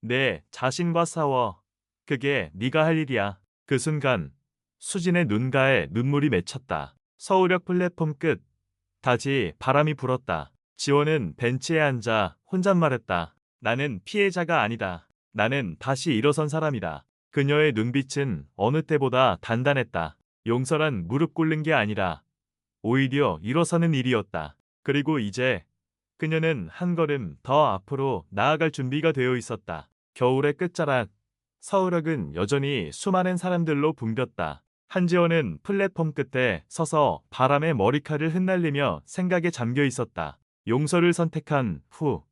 내 자신과 싸워. 그게 네가 할 일이야. 그 순간 수진의 눈가에 눈물이 맺혔다. 서울역 플랫폼 끝. 다시 바람이 불었다. 지호는 벤치에 앉아 혼잣말했다. 나는 피해자가 아니다. 나는 다시 일어선 사람이다. 그녀의 눈빛은 어느 때보다 단단했다. 용서란 무릎 꿇는 게 아니라 오히려 일어서는 일이었다. 그리고 이제 그녀는 한 걸음 더 앞으로 나아갈 준비가 되어 있었다. 겨울의 끝자락, 서울역은 여전히 수많은 사람들로 붐볐다. 한지원은 플랫폼 끝에 서서 바람에 머리카락을 흩날리며 생각에 잠겨 있었다. 용서를 선택한 후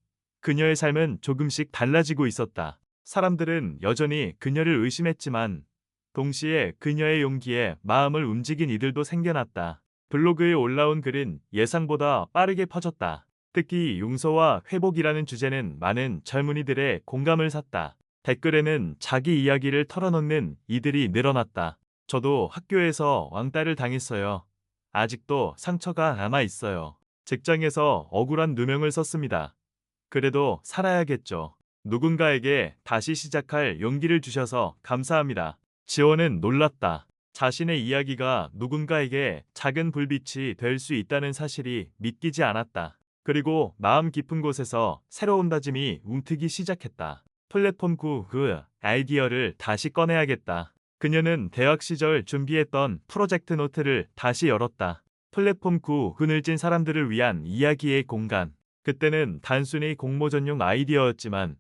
그녀의 삶은 조금씩 달라지고 있었다. 사람들은 여전히 그녀를 의심했지만 동시에 그녀의 용기에 마음을 움직인 이들도 생겨났다. 블로그에 올라온 글은 예상보다 빠르게 퍼졌다. 특히 용서와 회복이라는 주제는 많은 젊은이들의 공감을 샀다. 댓글에는 자기 이야기를 털어놓는 이들이 늘어났다. 저도 학교에서 왕따를 당했어요. 아직도 상처가 남아 있어요. 직장에서 억울한 누명을 썼습니다. 그래도 살아야겠죠. 누군가에게 다시 시작할 용기를 주셔서 감사합니다. 지원은 놀랐다. 자신의 이야기가 누군가에게 작은 불빛이 될 수 있다는 사실이 믿기지 않았다. 그리고 마음 깊은 곳에서 새로운 다짐이 움트기 시작했다. 플랫폼 9 그 아이디어를 다시 꺼내야겠다. 그녀는 대학 시절 준비했던 프로젝트 노트를 다시 열었다. 플랫폼 9 그늘진 사람들을 위한 이야기의 공간. 그때는 단순히 공모전용 아이디어였지만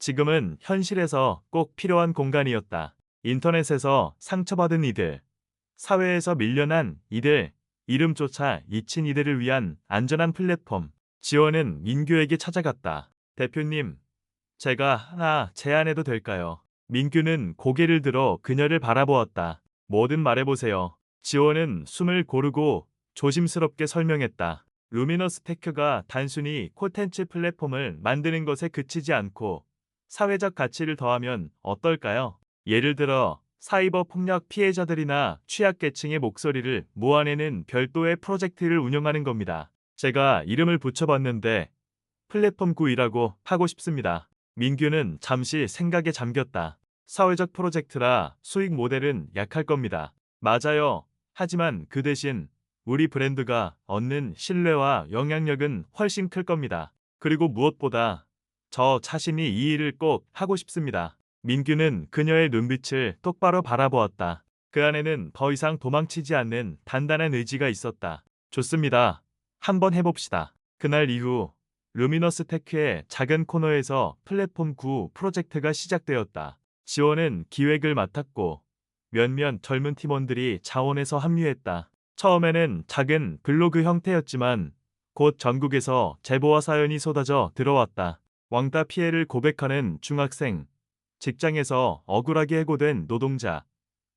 지금은 현실에서 꼭 필요한 공간이었다. 인터넷에서 상처받은 이들, 사회에서 밀려난 이들, 이름조차 잊힌 이들을 위한 안전한 플랫폼. 지원은 민규에게 찾아갔다. 대표님, 제가 하나 제안해도 될까요? 민규는 고개를 들어 그녀를 바라보았다. 뭐든 말해보세요. 지원은 숨을 고르고 조심스럽게 설명했다. 루미너스 테크가 단순히 콘텐츠 플랫폼을 만드는 것에 그치지 않고 사회적 가치를 더하면 어떨까요? 예를 들어 사이버 폭력 피해자들이나 취약계층의 목소리를 모아내는 별도의 프로젝트를 운영하는 겁니다. 제가 이름을 붙여봤는데 플랫폼 9이라고 하고 싶습니다. 민규는 잠시 생각에 잠겼다. 사회적 프로젝트라 수익 모델은 약할 겁니다. 맞아요. 하지만 그 대신 우리 브랜드가 얻는 신뢰와 영향력은 훨씬 클 겁니다. 그리고 무엇보다 저 자신이 이 일을 꼭 하고 싶습니다. 민규는 그녀의 눈빛을 똑바로 바라보았다. 그 안에는 더 이상 도망치지 않는 단단한 의지가 있었다. 좋습니다. 한번 해봅시다. 그날 이후 루미너스 테크의 작은 코너에서 플랫폼 9 프로젝트가 시작되었다. 지원은 기획을 맡았고 몇몇 젊은 팀원들이 자원해서 합류했다. 처음에는 작은 블로그 형태였지만 곧 전국에서 제보와 사연이 쏟아져 들어왔다. 왕따 피해를 고백하는 중학생, 직장에서 억울하게 해고된 노동자,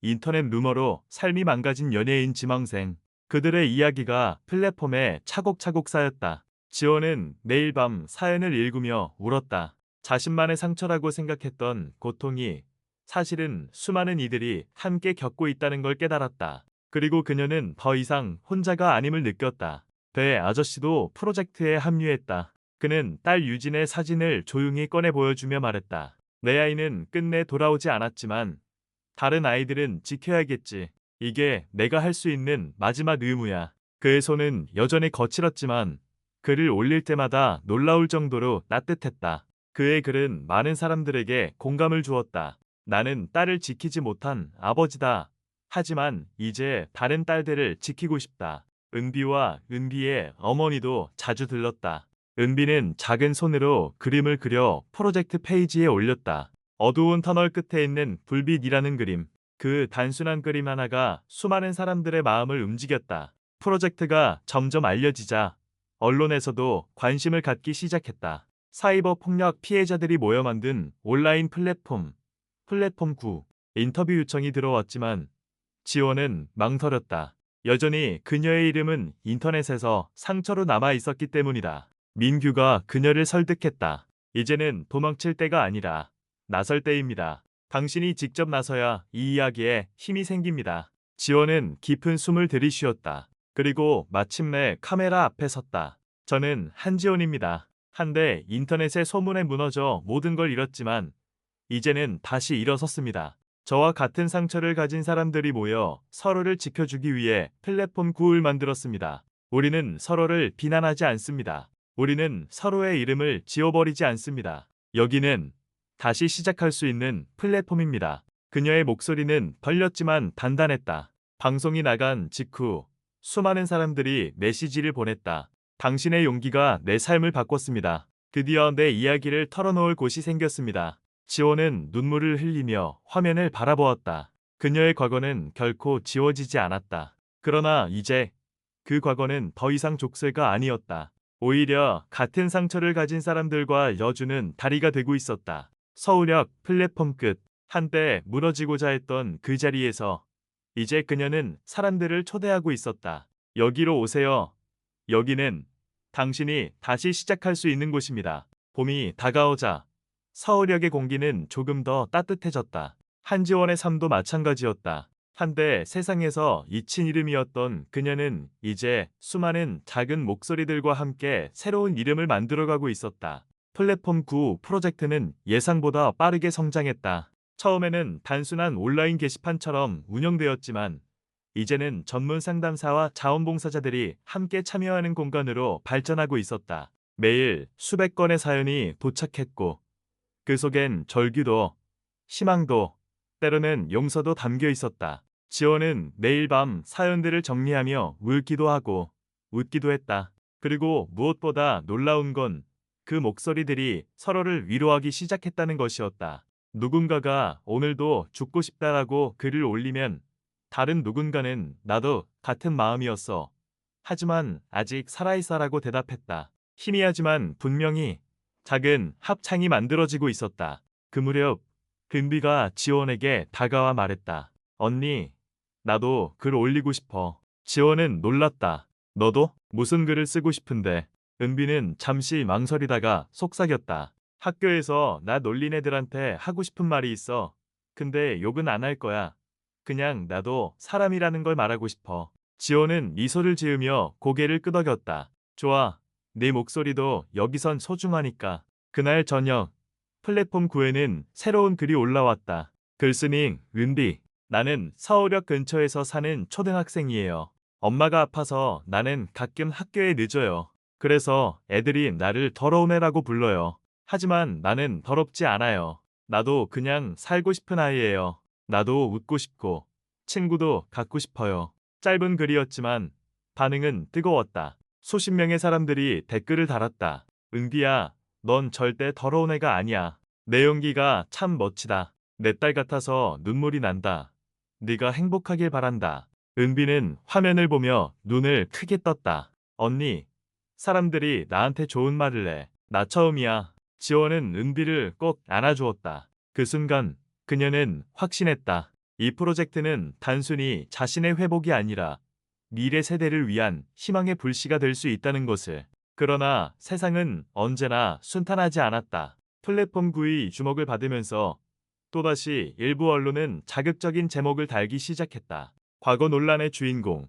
인터넷 루머로 삶이 망가진 연예인 지망생, 그들의 이야기가 플랫폼에 차곡차곡 쌓였다. 지원은 매일 밤 사연을 읽으며 울었다. 자신만의 상처라고 생각했던 고통이 사실은 수많은 이들이 함께 겪고 있다는 걸 깨달았다. 그리고 그녀는 더 이상 혼자가 아님을 느꼈다. 배 아저씨도 프로젝트에 합류했다. 그는 딸 유진의 사진을 조용히 꺼내 보여주며 말했다. 내 아이는 끝내 돌아오지 않았지만 다른 아이들은 지켜야겠지. 이게 내가 할 수 있는 마지막 의무야. 그의 손은 여전히 거칠었지만 글을 올릴 때마다 놀라울 정도로 따뜻했다. 그의 글은 많은 사람들에게 공감을 주었다. 나는 딸을 지키지 못한 아버지다. 하지만 이제 다른 딸들을 지키고 싶다. 은비와 은비의 어머니도 자주 들렀다. 은비는 작은 손으로 그림을 그려 프로젝트 페이지에 올렸다. 어두운 터널 끝에 있는 불빛이라는 그림. 그 단순한 그림 하나가 수많은 사람들의 마음을 움직였다. 프로젝트가 점점 알려지자 언론에서도 관심을 갖기 시작했다. 사이버 폭력 피해자들이 모여 만든 온라인 플랫폼 9. 인터뷰 요청이 들어왔지만 지원은 망설였다. 여전히 그녀의 이름은 인터넷에서 상처로 남아 있었기 때문이다. 민규가 그녀를 설득했다. 이제는 도망칠 때가 아니라 나설 때입니다. 당신이 직접 나서야 이 이야기에 힘이 생깁니다. 지원은 깊은 숨을 들이쉬었다. 그리고 마침내 카메라 앞에 섰다. 저는 한지원입니다. 한때 인터넷의 소문에 무너져 모든 걸 잃었지만 이제는 다시 일어섰습니다. 저와 같은 상처를 가진 사람들이 모여 서로를 지켜주기 위해 플랫폼 9을 만들었습니다. 우리는 서로를 비난하지 않습니다. 우리는 서로의 이름을 지워버리지 않습니다. 여기는 다시 시작할 수 있는 플랫폼입니다. 그녀의 목소리는 떨렸지만 단단했다. 방송이 나간 직후 수많은 사람들이 메시지를 보냈다. 당신의 용기가 내 삶을 바꿨습니다. 드디어 내 이야기를 털어놓을 곳이 생겼습니다. 지원은 눈물을 흘리며 화면을 바라보았다. 그녀의 과거는 결코 지워지지 않았다. 그러나 이제 그 과거는 더 이상 족쇄가 아니었다. 오히려 같은 상처를 가진 사람들과 여주는 다리가 되고 있었다. 서울역 플랫폼 끝, 한때 무너지고자 했던 그 자리에서 이제 그녀는 사람들을 초대하고 있었다. 여기로 오세요. 여기는 당신이 다시 시작할 수 있는 곳입니다. 봄이 다가오자 서울역의 공기는 조금 더 따뜻해졌다. 한지원의 삶도 마찬가지였다. 한때 세상에서 잊힌 이름이었던 그녀는 이제 수많은 작은 목소리들과 함께 새로운 이름을 만들어가고 있었다. 플랫폼 9 프로젝트는 예상보다 빠르게 성장했다. 처음에는 단순한 온라인 게시판처럼 운영되었지만 이제는 전문 상담사와 자원봉사자들이 함께 참여하는 공간으로 발전하고 있었다. 매일 수백 건의 사연이 도착했고 그 속엔 절규도, 희망도, 때로는 용서도 담겨 있었다. 지원은 매일 밤 사연들을 정리하며 울기도 하고 웃기도 했다. 그리고 무엇보다 놀라운 건 그 목소리들이 서로를 위로하기 시작했다는 것이었다. 누군가가 오늘도 죽고 싶다라고 글을 올리면 다른 누군가는 나도 같은 마음이었어. 하지만 아직 살아있어라고 대답했다. 희미하지만 분명히 작은 합창이 만들어지고 있었다. 그 무렵 금비가 지원에게 다가와 말했다. 언니, 나도 글 올리고 싶어. 지원은 놀랐다. 너도? 무슨 글을 쓰고 싶은데? 은비는 잠시 망설이다가 속삭였다. 학교에서 나 놀린 애들한테 하고 싶은 말이 있어. 근데 욕은 안 할 거야. 그냥 나도 사람이라는 걸 말하고 싶어. 지원은 미소를 지으며 고개를 끄덕였다. 좋아. 네 목소리도 여기선 소중하니까. 그날 저녁 플랫폼 9에는 새로운 글이 올라왔다. 글쓰닝 은비. 나는 서울역 근처에서 사는 초등학생이에요. 엄마가 아파서 나는 가끔 학교에 늦어요. 그래서 애들이 나를 더러운 애라고 불러요. 하지만 나는 더럽지 않아요. 나도 그냥 살고 싶은 아이예요. 나도 웃고 싶고 친구도 갖고 싶어요. 짧은 글이었지만 반응은 뜨거웠다. 수십 명의 사람들이 댓글을 달았다. 은비야, 넌 절대 더러운 애가 아니야. 내 용기가 참 멋지다. 내 딸 같아서 눈물이 난다. 네가 행복하길 바란다. 은비는 화면을 보며 눈을 크게 떴다. 언니, 사람들이 나한테 좋은 말을 해. 나 처음이야. 지원은 은비를 꼭 안아주었다. 그 순간 그녀는 확신했다. 이 프로젝트는 단순히 자신의 회복이 아니라 미래 세대를 위한 희망의 불씨가 될 수 있다는 것을. 그러나 세상은 언제나 순탄하지 않았다. 플랫폼 9의 주목을 받으면서 또다시 일부 언론은 자극적인 제목을 달기 시작했다. 과거 논란의 주인공,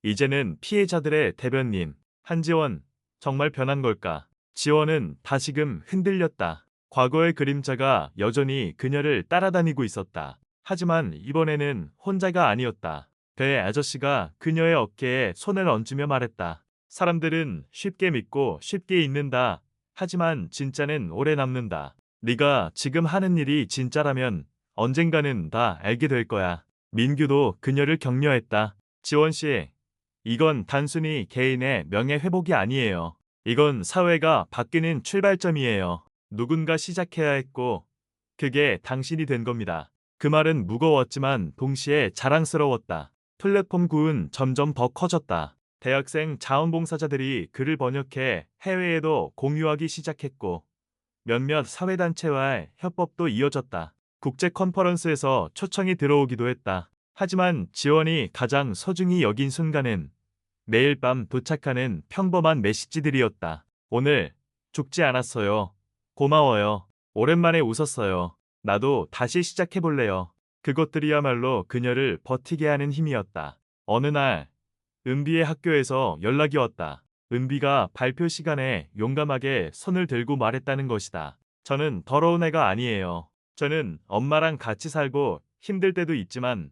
이제는 피해자들의 대변인. 한지원, 정말 변한 걸까? 지원은 다시금 흔들렸다. 과거의 그림자가 여전히 그녀를 따라다니고 있었다. 하지만 이번에는 혼자가 아니었다. 배 아저씨가 그녀의 어깨에 손을 얹으며 말했다. 사람들은 쉽게 믿고 쉽게 잊는다. 하지만 진짜는 오래 남는다. 네가 지금 하는 일이 진짜라면 언젠가는 다 알게 될 거야. 민규도 그녀를 격려했다. 지원 씨, 이건 단순히 개인의 명예 회복이 아니에요. 이건 사회가 바뀌는 출발점이에요. 누군가 시작해야 했고 그게 당신이 된 겁니다. 그 말은 무거웠지만 동시에 자랑스러웠다. 플랫폼 9은 점점 더 커졌다. 대학생 자원봉사자들이 글을 번역해 해외에도 공유하기 시작했고 몇몇 사회단체와의 협업도 이어졌다. 국제 컨퍼런스에서 초청이 들어오기도 했다. 하지만 지원이 가장 소중히 여긴 순간은 매일 밤 도착하는 평범한 메시지들이었다. 오늘 죽지 않았어요. 고마워요. 오랜만에 웃었어요. 나도 다시 시작해볼래요. 그것들이야말로 그녀를 버티게 하는 힘이었다. 어느 날 은비의 학교에서 연락이 왔다. 은비가 발표 시간에 용감하게 손을 들고 말했다는 것이다. 저는 더러운 애가 아니에요. 저는 엄마랑 같이 살고 힘들 때도 있지만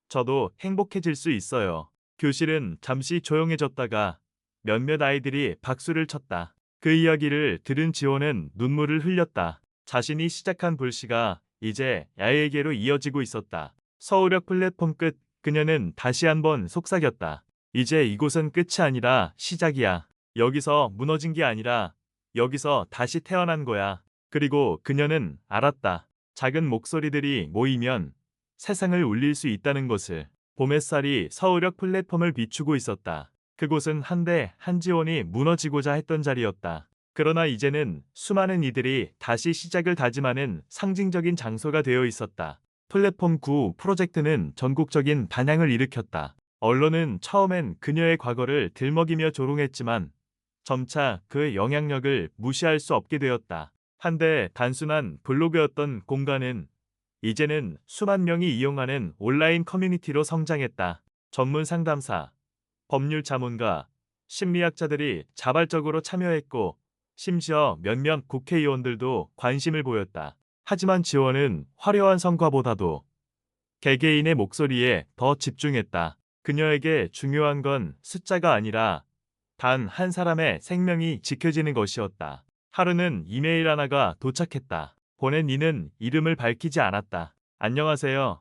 저도 행복해질 수 있어요. 교실은 잠시 조용해졌다가 몇몇 아이들이 박수를 쳤다. 그 이야기를 들은 지원은 눈물을 흘렸다. 자신이 시작한 불씨가 이제 야에게로 이어지고 있었다. 서울역 플랫폼 끝, 그녀는 다시 한번 속삭였다. 이제 이곳은 끝이 아니라 시작이야. 여기서 무너진 게 아니라 여기서 다시 태어난 거야. 그리고 그녀는 알았다. 작은 목소리들이 모이면 세상을 울릴 수 있다는 것을. 봄 햇살이 서울역 플랫폼을 비추고 있었다. 그곳은 한때 한지원이 무너지고자 했던 자리였다. 그러나 이제는 수많은 이들이 다시 시작을 다짐하는 상징적인 장소가 되어 있었다. 플랫폼 9 프로젝트는 전국적인 반향을 일으켰다. 언론은 처음엔 그녀의 과거를 들먹이며 조롱했지만 점차 그 영향력을 무시할 수 없게 되었다. 한때 단순한 블로그였던 공간은 이제는 수만 명이 이용하는 온라인 커뮤니티로 성장했다. 전문 상담사, 법률 자문가, 심리학자들이 자발적으로 참여했고 심지어 몇몇 국회의원들도 관심을 보였다. 하지만 지원은 화려한 성과보다도 개개인의 목소리에 더 집중했다. 그녀에게 중요한 건 숫자가 아니라 단 한 사람의 생명이 지켜지는 것이었다. 하루는 이메일 하나가 도착했다. 보낸 이는 이름을 밝히지 않았다. 안녕하세요.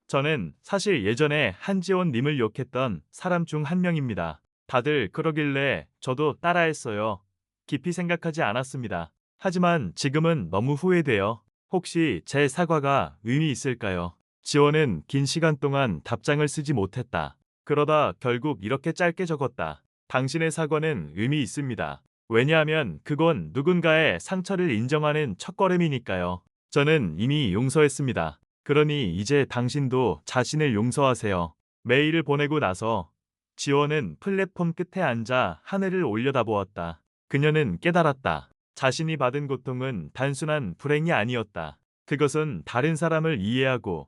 저는 사실 예전에 한지원 님을 욕했던 사람 중 한 명입니다. 다들 그러길래 저도 따라했어요. 깊이 생각하지 않았습니다. 하지만 지금은 너무 후회돼요. 혹시 제 사과가 의미 있을까요? 지원은 긴 시간 동안 답장을 쓰지 못했다. 그러다 결국 이렇게 짧게 적었다. 당신의 사과는 의미 있습니다. 왜냐하면 그건 누군가의 상처를 인정하는 첫걸음이니까요. 저는 이미 용서했습니다. 그러니 이제 당신도 자신을 용서하세요. 메일을 보내고 나서 지원은 플랫폼 끝에 앉아 하늘을 올려다보았다. 그녀는 깨달았다. 자신이 받은 고통은 단순한 불행이 아니었다. 그것은 다른 사람을 이해하고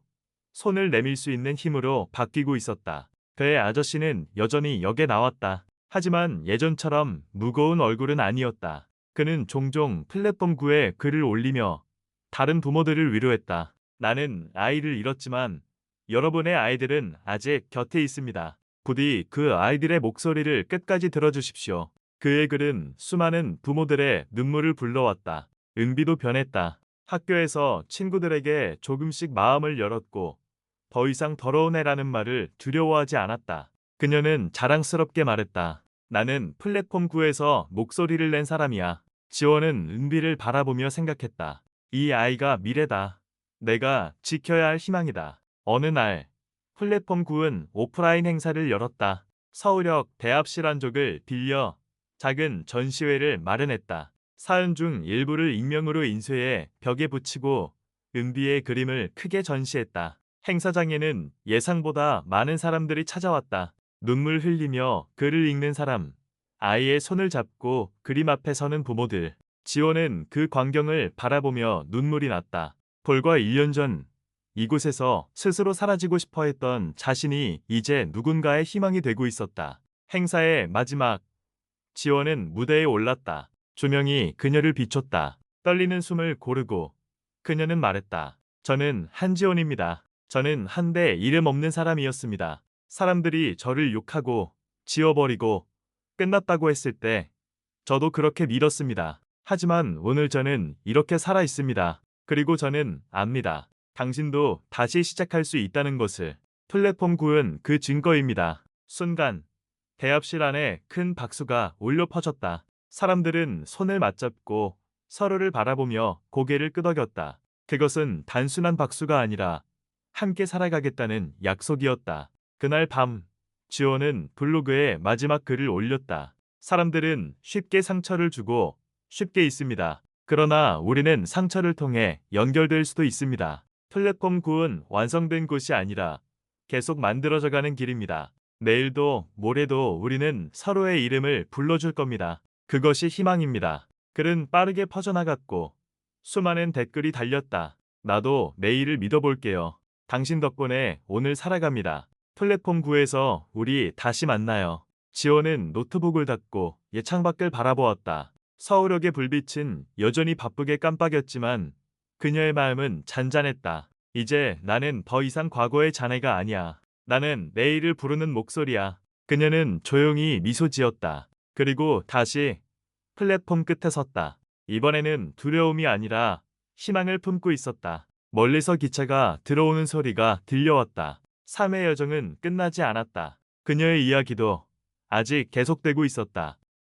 손을 내밀 수 있는 힘으로 바뀌고 있었다. 그의 아저씨는 여전히 역에 나왔다. 하지만 예전처럼 무거운 얼굴은 아니었다. 그는 종종 플랫폼 9에 글을 올리며 다른 부모들을 위로했다. 나는 아이를 잃었지만 여러분의 아이들은 아직 곁에 있습니다. 부디 그 아이들의 목소리를 끝까지 들어주십시오. 그의 글은 수많은 부모들의 눈물을 불러왔다. 은비도 변했다. 학교에서 친구들에게 조금씩 마음을 열었고 더 이상 더러운 애라는 말을 두려워하지 않았다. 그녀는 자랑스럽게 말했다. 나는 플랫폼 9에서 목소리를 낸 사람이야. 지원은 은비를 바라보며 생각했다. 이 아이가 미래다. 내가 지켜야 할 희망이다. 어느 날 플랫폼 9은 오프라인 행사를 열었다. 서울역 대합실안족을 빌려 작은 전시회를 마련했다. 사연 중 일부를 익명으로 인쇄해 벽에 붙이고 은비의 그림을 크게 전시했다. 행사장에는 예상보다 많은 사람들이 찾아왔다. 눈물 흘리며 글을 읽는 사람, 아이의 손을 잡고 그림 앞에 서는 부모들. 지원은 그 광경을 바라보며 눈물이 났다. 불과 1년 전 이곳에서 스스로 사라지고 싶어 했던 자신이 이제 누군가의 희망이 되고 있었다. 행사의 마지막, 지원은 무대에 올랐다. 조명이 그녀를 비췄다. 떨리는 숨을 고르고 그녀는 말했다. 저는 한지원입니다. 저는 한때 이름 없는 사람이었습니다. 사람들이 저를 욕하고 지워버리고 끝났다고 했을 때 저도 그렇게 믿었습니다. 하지만 오늘 저는 이렇게 살아 있습니다. 그리고 저는 압니다. 당신도 다시 시작할 수 있다는 것을. 플랫폼 9은 그 증거입니다. 순간 대합실 안에 큰 박수가 울려 퍼졌다. 사람들은 손을 맞잡고 서로를 바라보며 고개를 끄덕였다. 그것은 단순한 박수가 아니라 함께 살아가겠다는 약속이었다. 그날 밤 지원은 블로그에 마지막 글을 올렸다. 사람들은 쉽게 상처를 주고 쉽게 잊습니다. 그러나 우리는 상처를 통해 연결될 수도 있습니다. 플랫폼 9은 완성된 곳이 아니라 계속 만들어져가는 길입니다. 내일도 모레도 우리는 서로의 이름을 불러줄 겁니다. 그것이 희망입니다. 글은 빠르게 퍼져나갔고 수많은 댓글이 달렸다. 나도 내일을 믿어볼게요. 당신 덕분에 오늘 살아갑니다. 플랫폼 9에서 우리 다시 만나요. 지원은 노트북을 닫고 예창밖을 바라보았다. 서울역의 불빛은 여전히 바쁘게 깜빡였지만 그녀의 마음은 잔잔했다. 이제 나는 더 이상 과거의 자네가 아니야. 나는 내일을 부르는 목소리야. 그녀는 조용히 미소 지었다. 그리고 다시 플랫폼 끝에 섰다. 이번에는 두려움이 아니라 희망을 품고 있었다. 멀리서 기차가 들어오는 소리가 들려왔다. 삶의 여정은 끝나지 않았다. 그녀의 이야기도 아직 계속되고 있었다.